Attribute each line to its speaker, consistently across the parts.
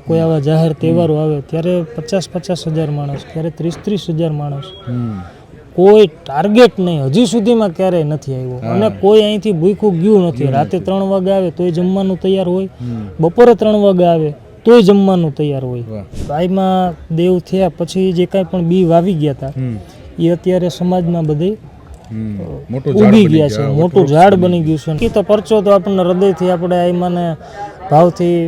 Speaker 1: કોઈ આવા જાહેર તહેવારો આવે ત્યારે 50,000 માણસ, ક્યારે 30,000 માણસ, કોઈ ટાર્ગેટ નહીં હજી સુધીમાં ક્યારેય નથી આવ્યો. અને કોઈ અહીંથી ભૂખ્યું ગયું નથી. રાતે 3 વાગે આવે તોય જમવાનું તૈયાર હોય, બપોરે 3 વાગે આવે તોય જમવાનું તૈયાર હોય. આમાં દેવ થયા પછી જે કાંઈ પણ બી વાવી ગયા હતા એ અત્યારે સમાજમાં બધે ઉગી ગયા છે, મોટું ઝાડ બની ગયું છે. તો પરચો તો આપણને હૃદયથી આપણે આઈમાને ભાવથી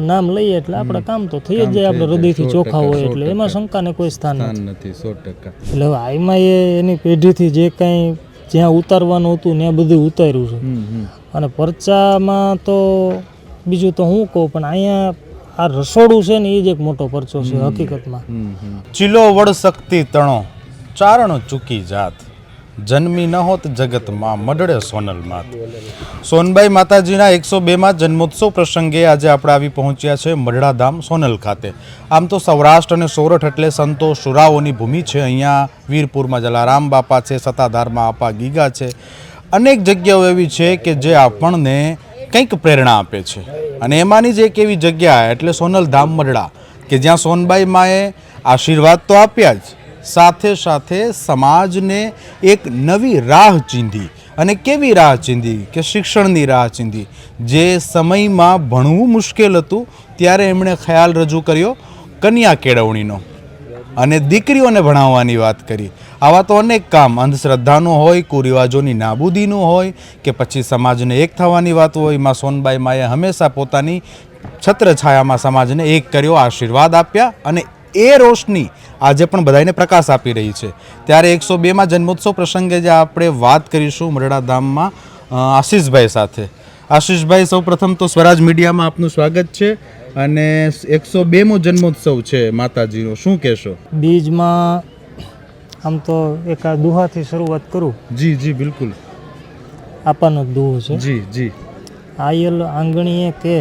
Speaker 1: નામ લઈએ એટલે આપણે કામ તો થઈ જ જાય. આપણે હૃદયથી ચોખ્ખા હોય એટલે એમાં શંકાને કોઈ સ્થાન નથી. 100%. એટલે હવે આઈમાં એની પેઢીથી જે કાંઈ જ્યાં ઉતારવાનું હતું ત્યાં બધું ઉતાર્યું છે. અને પરચામાં તો બીજું તો હું કહું, પણ અહીંયા આ રસોડું છે ને એ જ એક મોટો પરચો છે હકીકતમાં.
Speaker 2: ચીલો વડ શક્તિ તણો ચારણ ચૂકી જાત, જન્મી ન હોત જગતમાં મડળે સોનલ માત. સોનબાઈ માતાજીના 102માં જન્મોત્સવ પ્રસંગે આજે આપણે આવી પહોંચ્યા છે મઢડા ધામ સોનલ ખાતે. આમ તો સૌરાષ્ટ્ર અને સોરઠ એટલે સંતો શુરાઓની ભૂમિ છે. અહીંયા વીરપુરમાં જલારામ બાપા છે, સત્તાધારમાં આપા ગીગા છે, અનેક જગ્યાઓ એવી છે કે જે આપણને કંઈક પ્રેરણા આપે છે. અને એમાંની જ એક એવી જગ્યા એટલે સોનલ ધામ મઢડા કે જ્યાં સોનબાઈ માએ આશીર્વાદ તો આપ્યા જ, સાથે સાથે સમાજને એક નવી રાહ ચીંધી. અને કેવી રાહ ચીંધી કે શિક્ષણની રાહ ચીંધી. જે સમયમાં ભણવું મુશ્કેલ હતું ત્યારે એમણે ખ્યાલ રજૂ કર્યો કન્યા કેળવણીનો અને દીકરીઓને ભણાવવાની વાત કરી. આવા તો અનેક કામ અંધશ્રદ્ધાનું હોય, કુરિવાજોની નાબૂદીનું હોય કે પછી સમાજને એક થવાની વાત હોય. માં સોનબાઈ માએ હંમેશા પોતાની છત્રછાયામાં સમાજને એક કર્યો, આશીર્વાદ આપ્યા અને એ રોશની આજે પણ બધાને પ્રકાશ આપી રહી છે. ત્યારે 102માં જન્મોત્સવ પ્રસંગે જે આપણે વાત કરીશું મઢડા ધામમાં આશીષભાઈ સાથે. આશીષભાઈ, સૌ પ્રથમ તો સ્વરાજ મીડિયામાં આપનું સ્વાગત છે. અને 102મો જન્મોત્સવ છે માતાજીનો, શું કહેશો?
Speaker 1: બીજમાં આમ તો એક આ દુહાથી શરૂઆત કરું.
Speaker 2: જી જી બિલકુલ.
Speaker 1: આપાનો દુહો છે.
Speaker 2: જી જી.
Speaker 1: આયલ આંગણીએ કે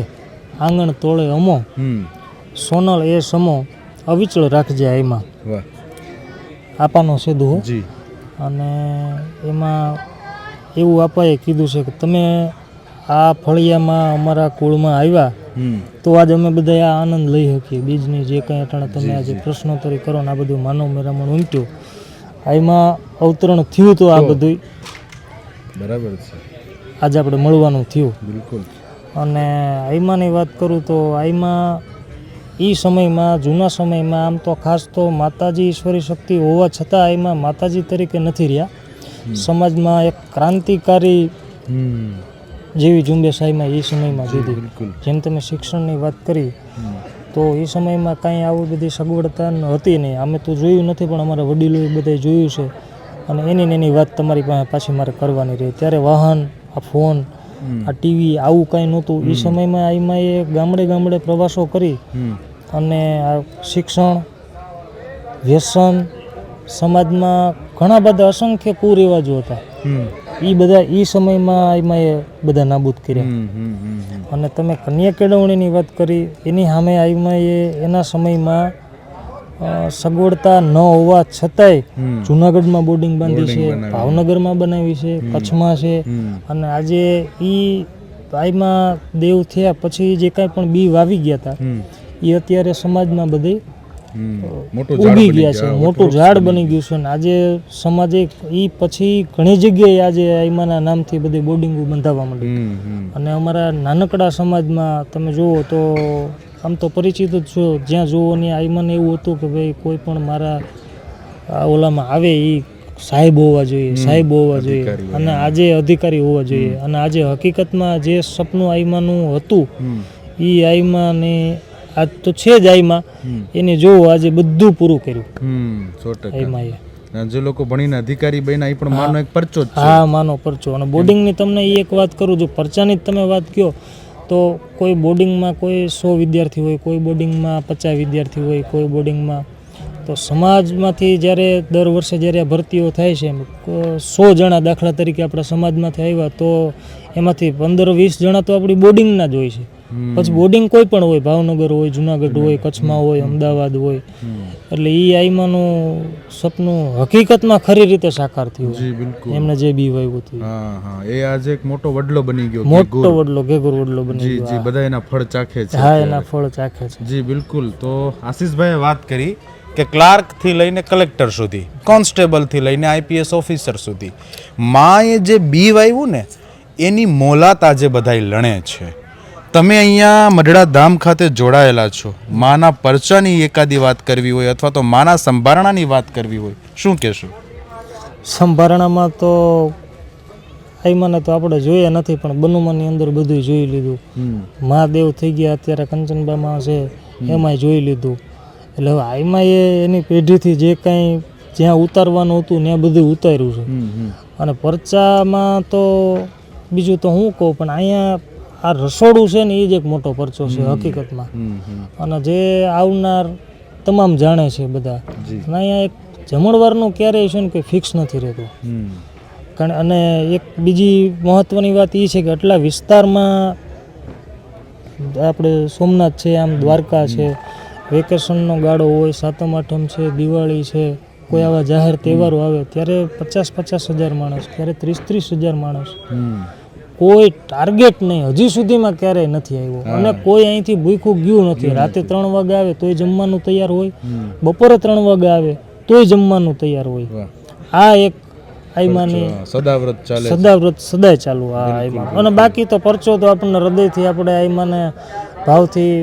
Speaker 1: આંગણ તોળે અમો, સોનલ એ સમો અવિચળ રાખજે આઈમાં.
Speaker 2: વાહ.
Speaker 1: આપાનો છે દુહો.
Speaker 2: જી.
Speaker 1: અને એમાં એવું આપાએ કીધું છે કે તમે આ ફળિયામાં અમારા કુળમાં આવ્યા તો આજે અમે બધા આ આનંદ લઈ શકીએ. બીજની જે કંઈ અટાણે તમે આજે પ્રશ્નોત્તરી કરો ને આ બધું માનવ મેરામણ ઉમટ્યું, આમાં અવતરણ થયું તો આ બધું
Speaker 2: બરાબર છે.
Speaker 1: આજે આપણે મળવાનું થયું.
Speaker 2: બિલકુલ.
Speaker 1: અને આઈમાની વાત કરું તો આઈમાં એ સમયમાં, જૂના સમયમાં આમ તો ખાસ તો માતાજી ઈશ્વરી શક્તિ હોવા છતાં આઈમાં માતાજી તરીકે નથી રહ્યા. સમાજમાં એક ક્રાંતિકારી જેવી ઝુંબેશ આઈમાં એ સમયમાં દીધી. જેમ તમે શિક્ષણની વાત કરી તો એ સમયમાં કાંઈ આવી બધી સગવડતા હતી નહીં. અમે તો જોયું નથી પણ અમારા વડીલોએ બધાએ જોયું છે. અને એની વાત તમારી પાસે પાછી મારે કરવાની રહી. ત્યારે વાહન, આ ફોન, આ ટીવી આવું કાંઈ નહોતું. એ સમયમાં આઈમાં એ ગામડે ગામડે પ્રવાસો કરી અને આ શિક્ષણ, વ્યસન, સમાજમાં ઘણા બધા અસંખ્ય કુરિવાજો હતા. એ બધા એ સમયમાં એમાં એ બધા નાબૂદ કર્યા. અને તમે કન્યા કેળવણીની વાત કરી, એની સામે આઈમાં એના સમયમાં સગવડતા ન હોવા છતાંય જુનાગઢમાં બોર્ડિંગ બાંધી છે, ભાવનગરમાં બનાવી છે, કચ્છમાં છે. અને આજે એ આઈમાં દેવ થયા પછી જે કાંઈ પણ બી વાવી ગયા હતા એ અત્યારે સમાજમાં બધે ઉગી ગયા છે, મોટું ઝાડ બની ગયું છે. ને આજે સમાજે એ પછી ઘણી જગ્યાએ આજે આઈમાના નામથી બધી બોર્ડિંગો બંધાવવા માંડી. અને અમારા નાનકડા સમાજમાં તમે જુઓ તો આમ તો પરિચિત જ છો, જ્યાં જુઓ ને આઈમાને એવું હતું કે ભાઈ કોઈ પણ મારા ઓલામાં આવે એ સાહેબ હોવા જોઈએ, સાહેબ હોવા જોઈએ અને આજે અધિકારી હોવા જોઈએ. અને આજે હકીકતમાં જે સપનું આઈમાનું હતું એ આઈમાને આજ તો છે જ આઈમાં એને જોવો આજે બધું પૂરું કર્યું.
Speaker 2: 100%. જે લોકો ભણીને અધિકારી બન્યા એ પણ માનો એક પરચો જ છે.
Speaker 1: હા, માનો પરચો. અને બોર્ડિંગની તમને એ એક વાત કરું, જો પરચાની જ તમે વાત કહો તો કોઈ બોર્ડિંગમાં કોઈ 100 વિદ્યાર્થી હોય, કોઈ બોર્ડિંગમાં 50 વિદ્યાર્થી હોય, કોઈ બોર્ડિંગમાં તો સમાજમાંથી જ્યારે દર વર્ષે જ્યારે ભરતીઓ થાય છે 100 જણા દાખલા તરીકે આપણા સમાજમાંથી આવ્યા તો એમાંથી 15-20 જણા તો આપણી બોર્ડિંગના જ હોય છે. પછી બોર્ડિંગ કોઈ પણ હોય, ભાવનગર હોય, જુનાગઢ હોય, કચ્છમાં હોય, અમદાવાદ હોય, એટલે એ આઈમાનું સપનું હકીકતમાં ખરી રીતે સાકાર થયું.
Speaker 2: જી બિલકુલ.
Speaker 1: એમને જે બી વાવ્યું હતું
Speaker 2: હા હા, એ આજે એક મોટો વડલો બની ગયો.
Speaker 1: મોટો વડલો, ઘેઘુર વડલો બની
Speaker 2: જી
Speaker 1: ગયો.
Speaker 2: જી, બધા એના ફળ ચાખે છે.
Speaker 1: હા, એના ફળ ચાખે છે.
Speaker 2: જી બિલકુલ. તો આશીષભાઈએ વાત કરી કે ક્લાર્કથી લઈને કલેક્ટર સુધી, કોન્સ્ટેબલથી લઈને આઈપીએસ ઓફિસર સુધી માએ જે બી વાવ્યું ને એની મોલાત આજે બધાય લણે છે. તમે અહીંયા મઢડા ધામ ખાતે જોડાયેલા છો, માના પરચાની એકાદી વાત કરવી હોય અથવા તો માના સંભારણાની વાત કરવી હોય, શું કહેશો?
Speaker 1: સંભારણામાં તો આઈમાને તો આપણે જોઈએ નથી, પણ બનુમાની અંદર બધું જોઈ લીધું. મહાદેવ થઈ ગયા, અત્યારે કંચનબામાં છે એમાંય જોઈ લીધું. એટલે હવે આઈમાં એની પેઢીથી જે કાંઈ જ્યાં ઉતારવાનું હતું ત્યાં બધું ઉતાર્યું છે. અને પરચામાં તો બીજું તો હું કહું, પણ અહીંયા આ રસોડું છે ને એ જ એક મોટો પરચો છે હકીકતમાં. અને જે આવનાર તમામ જાણે છે બધા. અને અહીંયા એક જમણવારનું ક્યારેય છે ને કંઈ ફિક્સ નથી રહેતું. કારણ અને એક બીજી મહત્ત્વની વાત એ છે કે આટલા વિસ્તારમાં આપણે સોમનાથ છે, આમ દ્વારકા છે, વેકેશનનો ગાળો હોય, સાતમ આઠમ છે, દિવાળી છે, કોઈ આવા જાહેર તહેવારો આવે ત્યારે 50,000 માણસ, ક્યારે 30,000 માણસ, કોઈ ટાર્ગેટ નહીં હજી સુધીમાં ક્યારેય નથી આવ્યો. અને કોઈ અહીંથી ભૂખ્યું ગયું નથી. રાતે 3 વાગે આવે તોય જમવાનું તૈયાર હોય, બપોરે 3 વાગે આવે તોય જમવાનું તૈયાર હોય. આ એક આઈમાની
Speaker 2: સદાવ્રત ચાલે,
Speaker 1: સદાવ્રત સદાય ચાલુ આ આઈમાં. અને બાકી તો પરચો તો આપણને હૃદયથી આપણે આઈમાને ભાવથી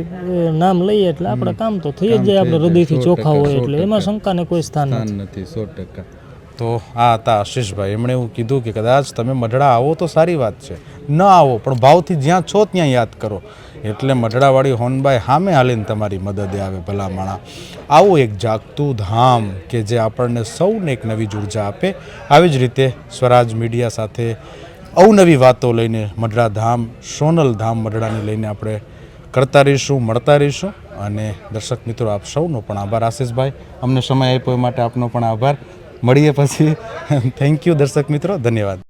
Speaker 1: નામ લઈએ એટલે આપણે કામ તો થઈ જ જાય. આપણે હૃદયથી ચોખ્ખા હોય એટલે એમાં શંકાને કોઈ સ્થાન
Speaker 2: નથી. 100%. તો આ હતા આશીષભાઈ. એમણે એવું કીધું કે કદાચ તમે મઢડા આવો તો સારી વાત છે, ન આવો પણ ભાવથી જ્યાં છો ત્યાં યાદ કરો. એટલે મઢડાવાળી હોનબાઈ સામે હાલીને તમારી મદદે આવે. ભલા માણા, આવું એક જાગતું ધામ કે જે આપણને સૌને એક નવી જ ઉર્જા આપે. આવી જ રીતે સ્વરાજ મીડિયા સાથે અવનવી વાતો લઈને મઢડા ધામ, સોનલ ધામ મઢડાને લઈને આપણે કરતા રહીશું, મળતા રહીશું. અને દર્શક મિત્રો, આપ સૌનો પણ આભાર. આશીષભાઈ, અમને સમય આપ્યો એ માટે આપનો પણ આભાર. મળીએ પછી. થેન્ક યુ દર્શક મિત્રો, ધન્યવાદ.